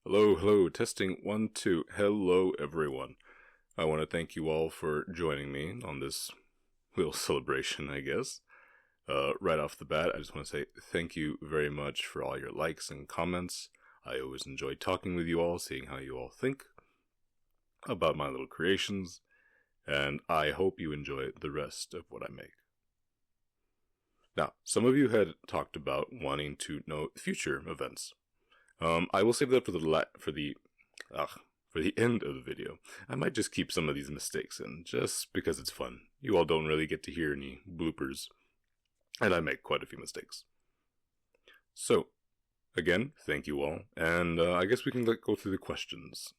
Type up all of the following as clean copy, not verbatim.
Hello, hello, testing 1, 2. Hello, everyone. I want to thank you all for joining me on this little celebration, I guess. Right off the bat, I just want to say thank you very much for all your likes and comments. I always enjoy talking with you all, seeing how you all think about my little creations, and I hope you enjoy the rest of what I make. Now, some of you had talked about wanting to know future events. I will save that for the end of the video. I might just keep some of these mistakes in, just because it's fun. You all don't really get to hear any bloopers, and I make quite a few mistakes. So, again, thank you all, and I guess we can go through the questions.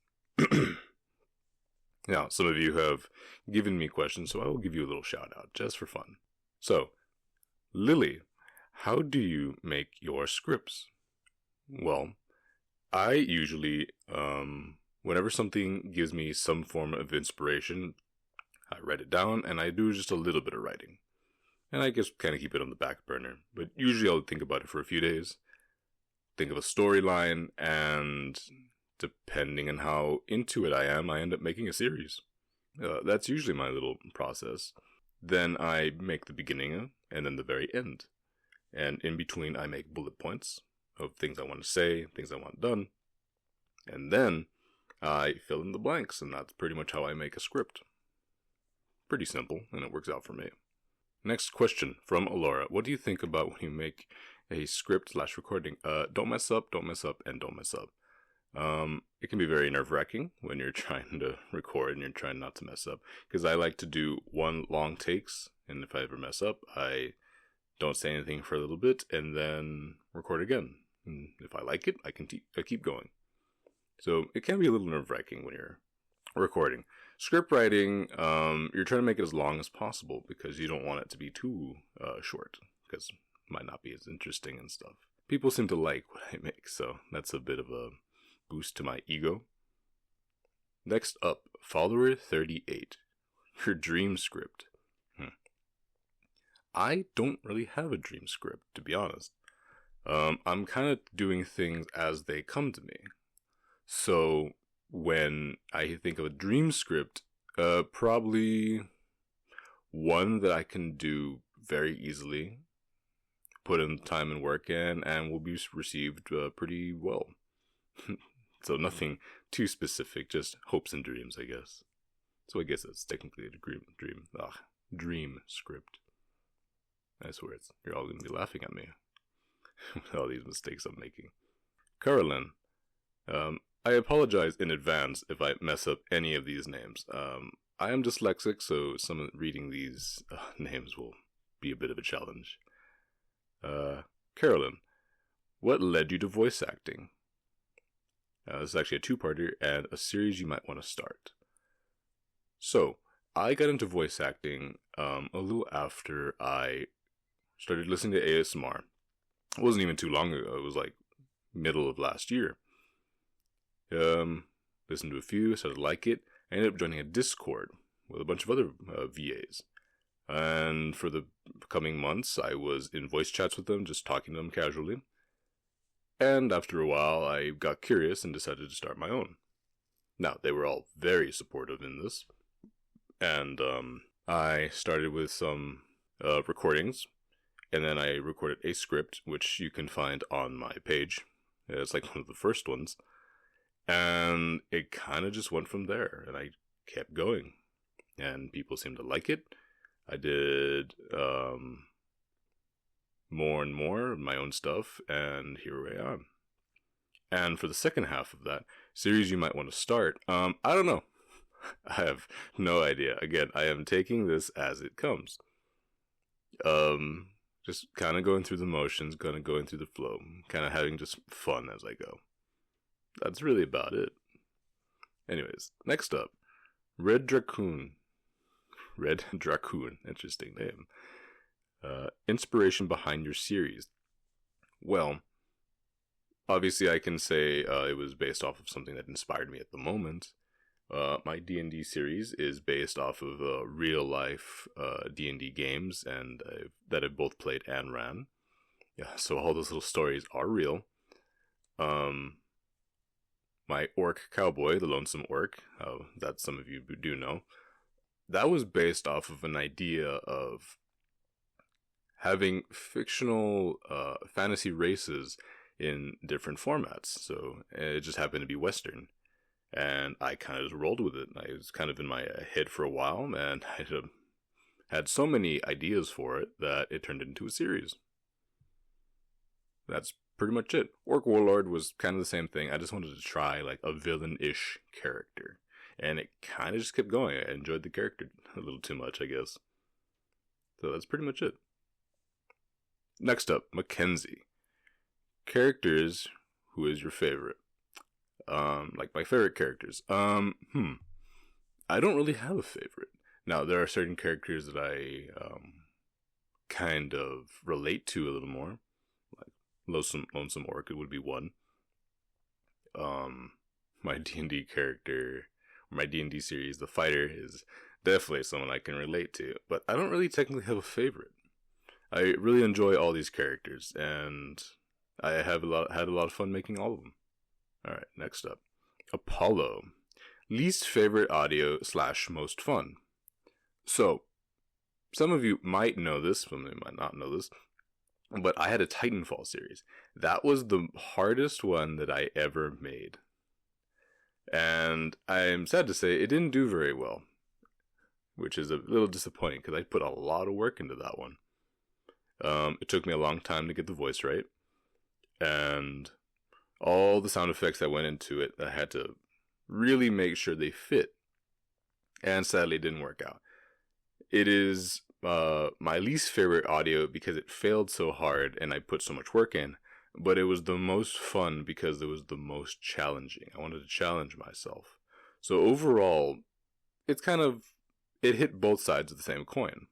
Now, some of you have given me questions, so I will give you a little shout out, just for fun. So, Lily, how do you make your scripts? Well, I usually, whenever something gives me some form of inspiration, I write it down and I do just a little bit of writing. And I just kind of keep it on the back burner. But usually I'll think about it for a few days, think of a storyline, and depending on how into it I am, I end up making a series. That's usually my little process. Then I make the beginning and then the very end. And in between I make bullet points of things I want to say, things I want done. And then I fill in the blanks, and that's pretty much how I make a script. Pretty simple, and it works out for me. Next question from Alora. What do you think about when you make a script/recording? Don't mess up, and don't mess up. It can be very nerve-wracking when you're trying to record and you're trying not to mess up, because I like to do one long takes, and if I ever mess up, I don't say anything for a little bit and then record again. And if I like it, I can keep going. So it can be a little nerve-wracking when you're recording. Script writing, you're trying to make it as long as possible because you don't want it to be too short, because it might not be as interesting and stuff. People seem to like what I make, so that's a bit of a boost to my ego. Next up, follower 38. Your dream script. I don't really have a dream script, to be honest. I'm kind of doing things as they come to me. So when I think of a dream script, probably one that I can do very easily, put in time and work in, and will be received pretty well. So nothing too specific, just hopes and dreams, I guess. So I guess that's technically a dream script. I swear you're all going to be laughing at me with all these mistakes I'm making. Carolyn, I apologize in advance if I mess up any of these names. I am dyslexic, so reading these names will be a bit of a challenge. Carolyn, what led you to voice acting? This is actually a two-parter and a series you might want to start. So, I got into voice acting a little after I started listening to ASMR. It wasn't even too long ago. It was like middle of last year. Listened to a few, started to like it. I ended up joining a Discord with a bunch of other VAs. And for the coming months, I was in voice chats with them, just talking to them casually. And after a while, I got curious and decided to start my own. Now, they were all very supportive in this. And I started with some recordings. And then I recorded a script, which you can find on my page. It's like one of the first ones. And it kind of just went from there. And I kept going. And people seemed to like it. I did more and more of my own stuff. And here I am. And for the second half of that series you might want to start, I don't know. I have no idea. Again, I am taking this as it comes. Just kind of going through the motions, kind of going through the flow, kind of having just fun as I go. That's really about it. Anyways, next up, Red Dracoon. Red Dracoon, interesting name. Inspiration behind your series. Well, obviously I can say it was based off of something that inspired me at the moment. My D&D series is based off of real life D&D games and that I've both played and ran. Yeah, so all those little stories are real. my orc cowboy, the Lonesome Orc, that some of you do know, that was based off of an idea of having fictional fantasy races in different formats. So it just happened to be Western. And I kind of just rolled with it. I was kind of in my head for a while, and I had so many ideas for it that it turned into a series. That's pretty much it. Orc Warlord was kind of the same thing. I just wanted to try like a villain-ish character. And it kind of just kept going. I enjoyed the character a little too much, I guess. So that's pretty much it. Next up, Mackenzie. Characters, who is your favorite? Like my favorite characters. I don't really have a favorite. Now, there are certain characters that I kind of relate to a little more. Like Lonesome Orc would be one. My D&D character, or my D&D series, the fighter, is definitely someone I can relate to. But I don't really technically have a favorite. I really enjoy all these characters, and I had a lot of fun making all of them. Alright, next up. Apollo. Least favorite audio / most fun. So, some of you might know this, some of you might not know this, but I had a Titanfall series. That was the hardest one that I ever made. And I'm sad to say it didn't do very well, which is a little disappointing because I put a lot of work into that one. It took me a long time to get the voice right, and all the sound effects that went into it, I had to really make sure they fit. And sadly, it didn't work out. It is my least favorite audio because it failed so hard and I put so much work in. But it was the most fun because it was the most challenging. I wanted to challenge myself. So overall, it hit both sides of the same coin.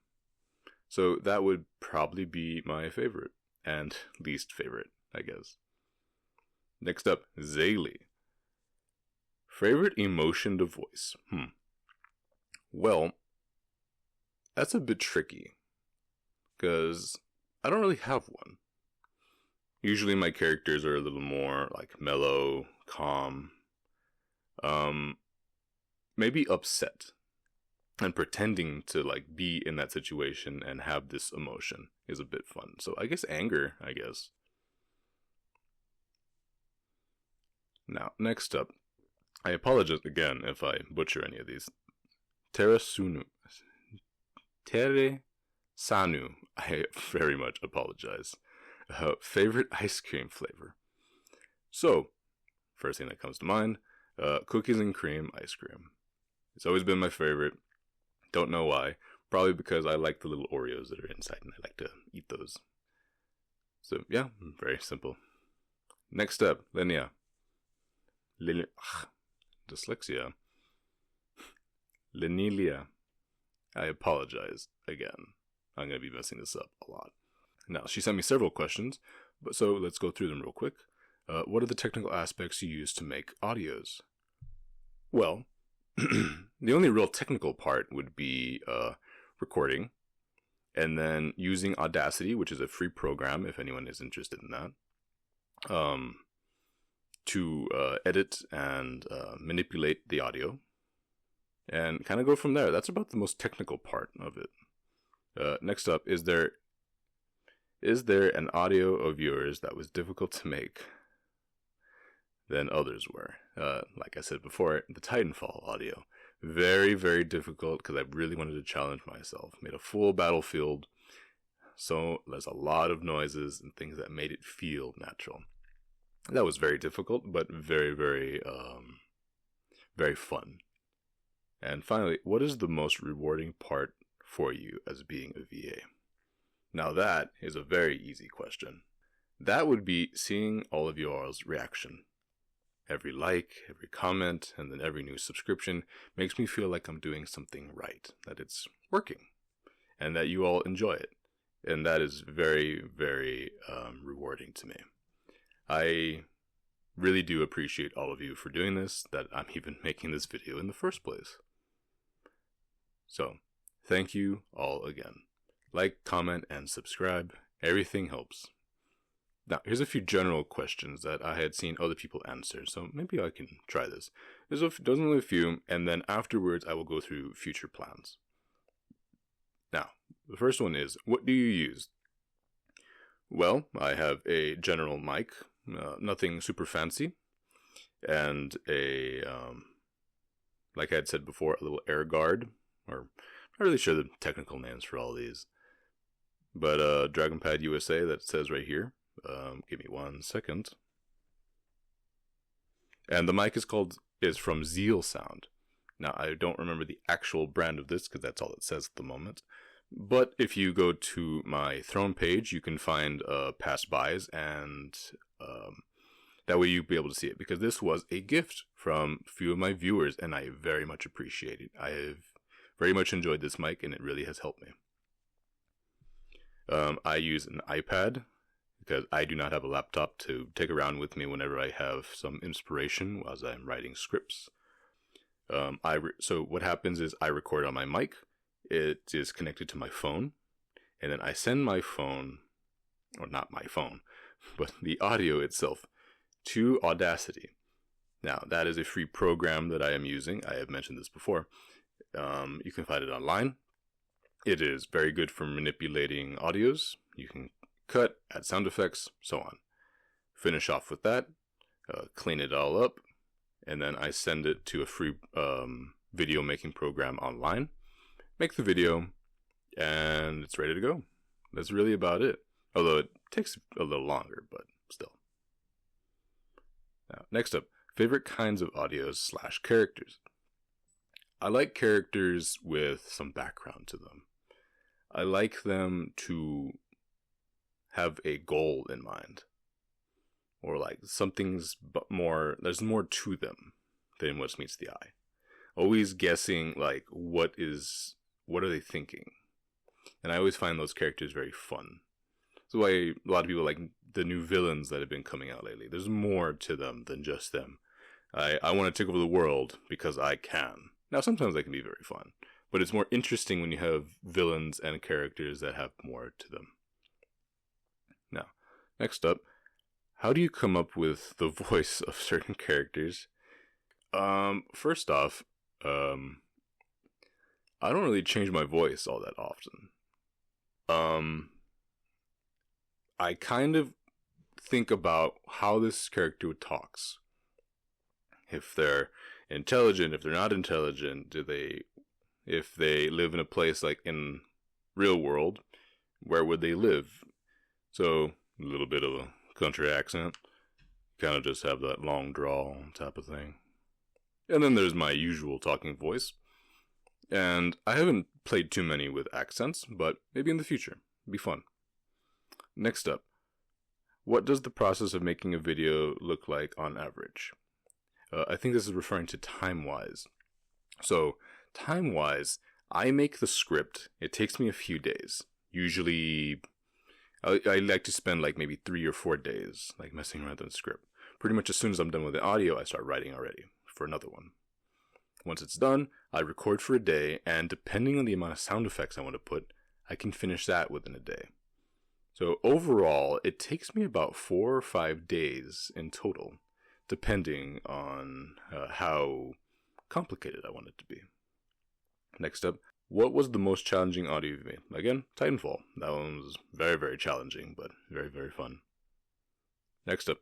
So that would probably be my favorite and least favorite, I guess. Next up, Zaylee. Favorite emotion to voice? Well, that's a bit tricky, because I don't really have one. Usually my characters are a little more like mellow, calm, maybe upset, and pretending to like be in that situation and have this emotion is a bit fun. So I guess anger, Now, next up, I apologize again if I butcher any of these. Tere Sanu, I very much apologize. Favorite ice cream flavor? So, first thing that comes to mind, cookies and cream ice cream. It's always been my favorite. Don't know why. Probably because I like the little Oreos that are inside and I like to eat those. So, yeah, very simple. Next up, Linnea. Dyslexia. Linelia. I apologize again. I'm going to be messing this up a lot. Now, she sent me several questions, so let's go through them real quick. What are the technical aspects you use to make audios? Well, the only real technical part would be recording, and then using Audacity, which is a free program if anyone is interested in that, to edit and manipulate the audio, and kind of go from there. That's about the most technical part of it. Next up, is there an audio of yours that was difficult to make than others were? Like I said before, the Titanfall audio. Very, very difficult because I really wanted to challenge myself. Made a full battlefield, so there's a lot of noises and things that made it feel natural. That was very difficult, but very, very, very fun. And finally, what is the most rewarding part for you as being a VA? Now that is a very easy question. That would be seeing all of y'all's reaction. Every like, every comment, and then every new subscription makes me feel like I'm doing something right, that it's working, and that you all enjoy it. And that is very, very rewarding to me. I really do appreciate all of you for doing this, that I'm even making this video in the first place. So, thank you all again. Like, comment, and subscribe. Everything helps. Now, here's a few general questions that I had seen other people answer, so maybe I can try this. There's only a few, and then afterwards I will go through future plans. Now, the first one is, what do you use? Well, I have a general mic, nothing super fancy, and like I had said before, a little air guard, or I'm not really sure the technical names for all these, but DragonPad USA, that says right here. Give me 1 second. And the mic is from Zeal Sound. Now, I don't remember the actual brand of this because that's all it says at the moment. But if you go to my Throne page, you can find past buys, and that way you'll be able to see it, because this was a gift from a few of my viewers, and I very much appreciate it. I have very much enjoyed this mic, and it really has helped me. I use an iPad, because I do not have a laptop to take around with me whenever I have some inspiration as I'm writing scripts. So what happens is I record on my mic. It is connected to my phone, and then I send my phone, or not my phone, but the audio itself, to Audacity. Now, that is a free program that I am using. I have mentioned this before. You can find it online. It is very good for manipulating audios. You can cut, add sound effects, so on. Finish off with that, clean it all up, and then I send it to a free video making program online. Make the video, and it's ready to go. That's really about it. Although it takes a little longer, but still. Now, next up, favorite kinds of audios / characters. I like characters with some background to them. I like them to have a goal in mind, or like something's there's more to them than what meets the eye. Always guessing, like, what are they thinking? And I always find those characters very fun. That's why a lot of people like the new villains that have been coming out lately. There's more to them than just them. I want to take over the world because I can. Now, sometimes they can be very fun, but it's more interesting when you have villains and characters that have more to them. Now, next up, how do you come up with the voice of certain characters? First off, I don't really change my voice all that often. I kind of think about how this character talks. If they're intelligent, if they're not intelligent, if they live in a place like in real world, where would they live? So, a little bit of a country accent. Kind of just have that long drawl type of thing. And then there's my usual talking voice. And I haven't played too many with accents, but maybe in the future. It'd be fun. Next up, what does the process of making a video look like on average? I think this is referring to time-wise. So, time-wise, I make the script. It takes me a few days. Usually, I like to spend like maybe 3 or 4 days, like messing around with the script. Pretty much as soon as I'm done with the audio, I start writing already for another one. Once it's done, I record for a day, and depending on the amount of sound effects I want to put, I can finish that within a day. So overall, it takes me about 4 or 5 days in total, depending on how complicated I want it to be. Next up, what was the most challenging audio you've made? Again, Titanfall. That one was very, very challenging, but very, very fun. Next up,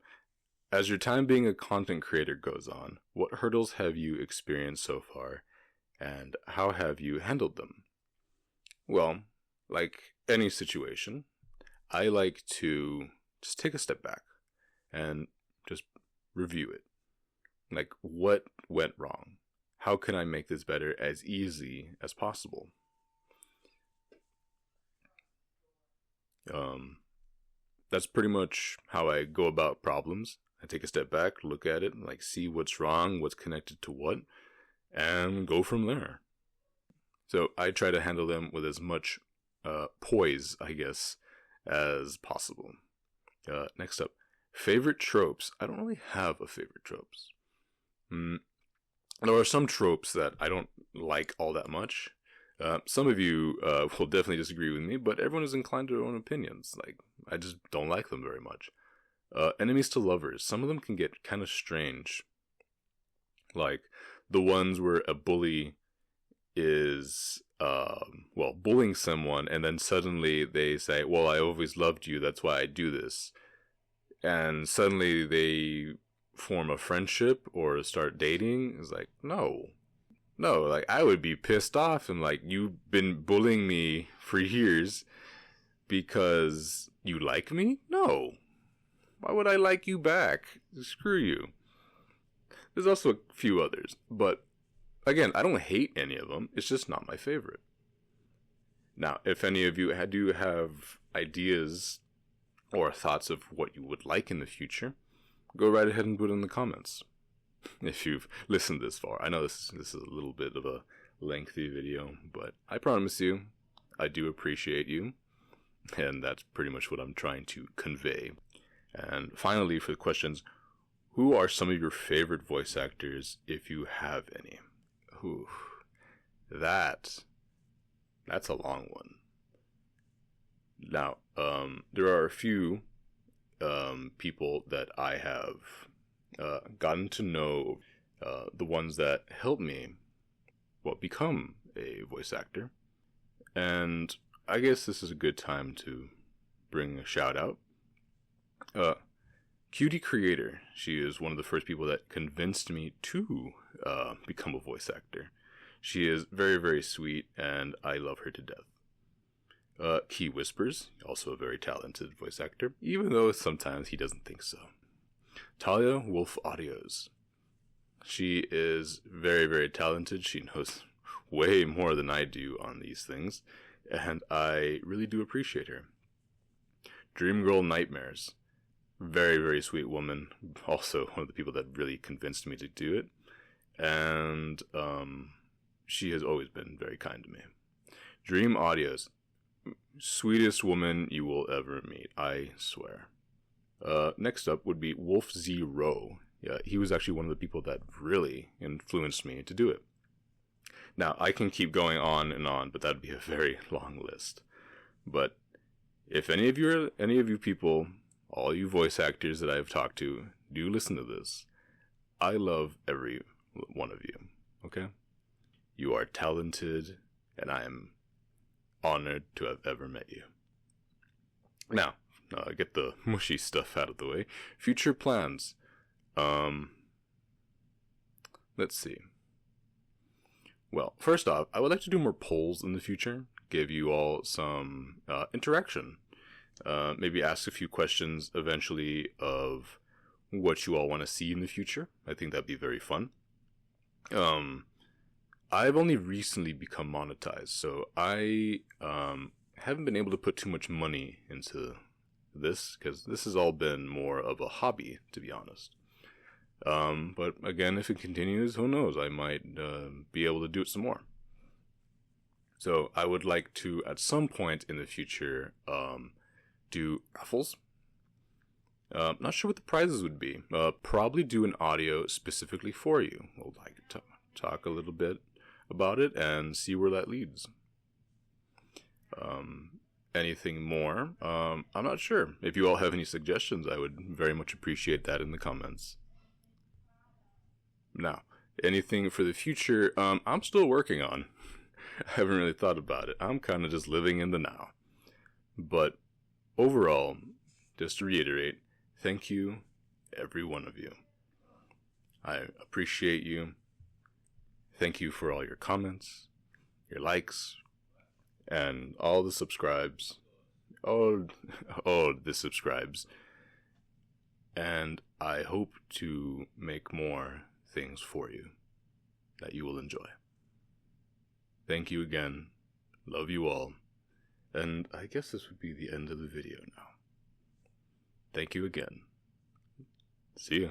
as your time being a content creator goes on, what hurdles have you experienced so far, and how have you handled them? Well, like any situation, I like to just take a step back and just review it. Like, what went wrong? How can I make this better as easy as possible? That's pretty much how I go about problems. I take a step back, look at it, like see what's wrong, what's connected to what, and go from there. So I try to handle them with as much poise, I guess, as possible. Next up, favorite tropes. I don't really have a favorite tropes. There are some tropes that I don't like all that much. Some of you will definitely disagree with me, but everyone is inclined to their own opinions. Like, I just don't like them very much. Enemies to lovers. Some of them can get kind of strange. Like the ones where a bully is, bullying someone, and then suddenly they say, well, I always loved you, that's why I do this. And suddenly they form a friendship or start dating. It's like, no, like I would be pissed off and like, you've been bullying me for years because you like me? No. Why would I like you back? Screw you. There's also a few others, but again, I don't hate any of them. It's just not my favorite. Now, if any of you do have ideas or thoughts of what you would like in the future, go right ahead and put it in the comments. If you've listened this far. I know this is a little bit of a lengthy video, but I promise you, I do appreciate you. And that's pretty much what I'm trying to convey. And finally, for the questions, who are some of your favorite voice actors, if you have any? Ooh, that's a long one. Now, there are a few people that I have gotten to know, the ones that helped me, become a voice actor. And I guess this is a good time to bring a shout out. Cutie Creator. She is one of the first people that convinced me to become a voice actor. She is very, very sweet, and I love her to death. Key Whispers, also a very talented voice actor, even though sometimes he doesn't think so. Talia Wolf Audios. She is very, very talented. She knows way more than I do on these things, and I really do appreciate her. Dream Girl Nightmares. Very, very sweet woman. Also one of the people that really convinced me to do it. And she has always been very kind to me. Dream Audios. Sweetest woman you will ever meet, I swear. Next up would be Wolf Zero. Yeah, he was actually one of the people that really influenced me to do it. Now, I can keep going on and on, but that'd be a very long list. But if any of you people, all you voice actors that I've talked to, do listen to this, I love every one of you, okay? You are talented, and I am honored to have ever met you. Now, get the mushy stuff out of the way. Future plans. Let's see. Well, first off, I would like to do more polls in the future, give you all some interaction. Maybe ask a few questions eventually of what you all want to see in the future. I think that'd be very fun. I've only recently become monetized, so I haven't been able to put too much money into this, because this has all been more of a hobby, to be honest. But again, if it continues, who knows, I might be able to do it some more. So I would like to, at some point in the future, do raffles. Not sure what the prizes would be. Probably do an audio specifically for you. We'll talk a little bit about it and see where that leads. Anything more? I'm not sure. If you all have any suggestions, I would very much appreciate that in the comments. Now, anything for the future, I'm still working on. I haven't really thought about it. I'm kind of just living in the now. But overall, just to reiterate, thank you, every one of you. I appreciate you. Thank you for all your comments, your likes, and all the subscribes. All the subscribes. And I hope to make more things for you that you will enjoy. Thank you again. Love you all. And I guess this would be the end of the video now. Thank you again. See ya.